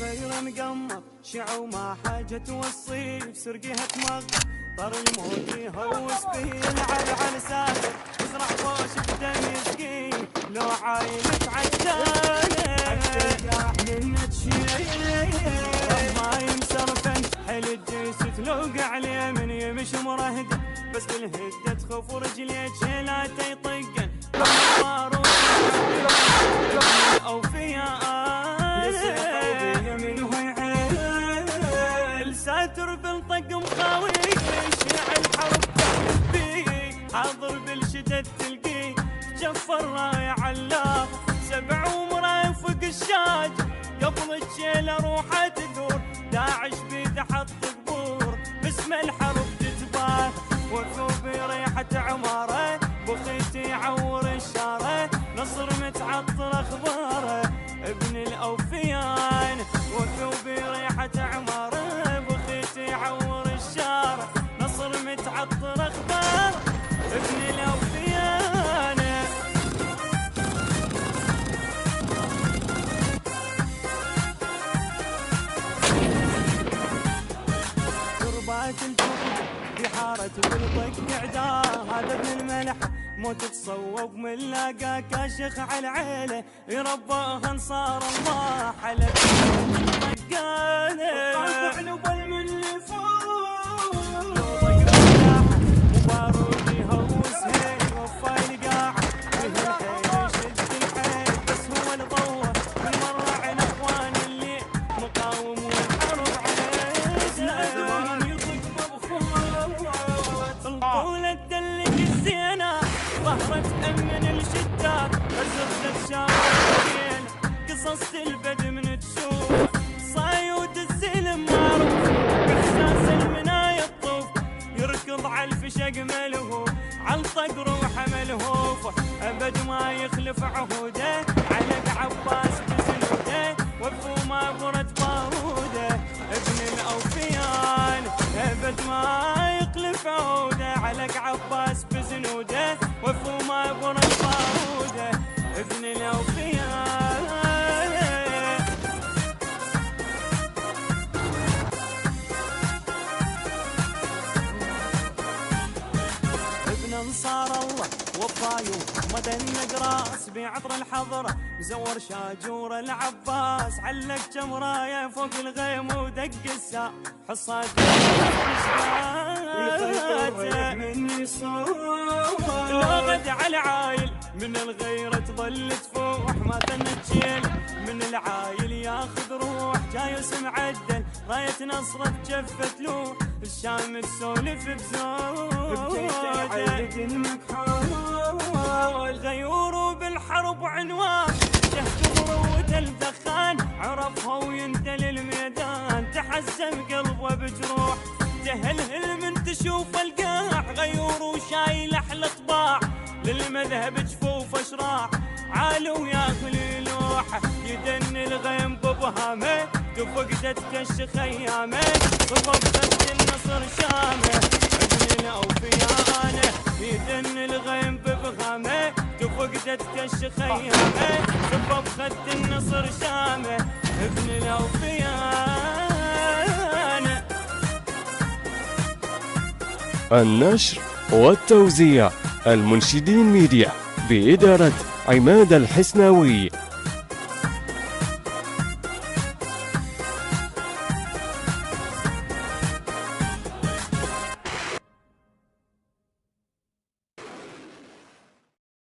غير مقمر شع وما حاجة توصيف سرقها تمغر طر الموت يهوس به يلعب على ساكر يزرع فوش بدم يسقي لو عايل تعدانه منه تشيل ما يمسرفن حل الجيس تلوق عليه من يمش مرهده بس بالهده تخوف ورجليه جيلاته يطقن بالمطار أوفياء ساتر بالطق مخاوي شيع الحرب تحبي حاضر بالشدد تلقي جفر رايع علاه سبع ومراي فوق الشاج قبل الجيل روحه تدور داعش بيده حط قبور باسم الحرب تتباه وثوب ريحة عماره بخيت يعور الشاره نصر متعطر اخباره ابن الاوفيان وثوب ريحة عماره يعور الشارع نصر متعطر اخبار ابن الاوفيان تربات الجبل بحارة بالطق اعداه هذا ابن الملح موت تصوب من لاقى كاشخ على عيله يرباه انصار الله حلف طقانه طافع نبل من اللي فوق وبارود يهوس هيل وفاي القاع به الحيل يشد الحيل بس هو الضوء من مره على اخوان اللي مقاوم والحرب عليه يطق مبخوت الطولة تدلك الزينه ظهرت تأمن الشتات رزقت الشارع قصص البد من تشوف صايود الزلم معروف باحساس المنايا الطوف يركض على الفشق ملهوف علطق روحه ملهوف ابد ما يخلف عهوده علق عباس بزنوده وفو ما برد باروده ابن الاوفيان ابد ما يخلف عهوده علق عباس بزنوده وفو ما برد باروده ابن الاوفيان انصار الله وفايو مدى النقراس بعطر الحضرة زور شاجور العباس علق جمرايه فوق الغيم ودق الساع حصاد مني صوت لو غد على عايل من الغيرة تظل تفوح ما تنجيل من العايل ياخذ روح جايس معدل راية نصرة جفت لوح الشام تسولف بزوجه المكحول غيور بالحرب عنوان شهد مروة الدخان عرفها وينتل الميدان تحزن قلبه بجروح تهلهل من تشوف القاع غيور وشايل احلى طباع للمذهب جفوف اشراع عالو ياكل لوحه يدن الغيم ببهامه تفقدت كش خيامه بفقدت النصر شامه ابن الاوفيان يدن الغيم ببهامه تفقدت كش خيامه بفقدت النصر شامه ابن الاوفيان. النشر والتوزيع المنشدين ميديا بإدارة عماد الحسناوي.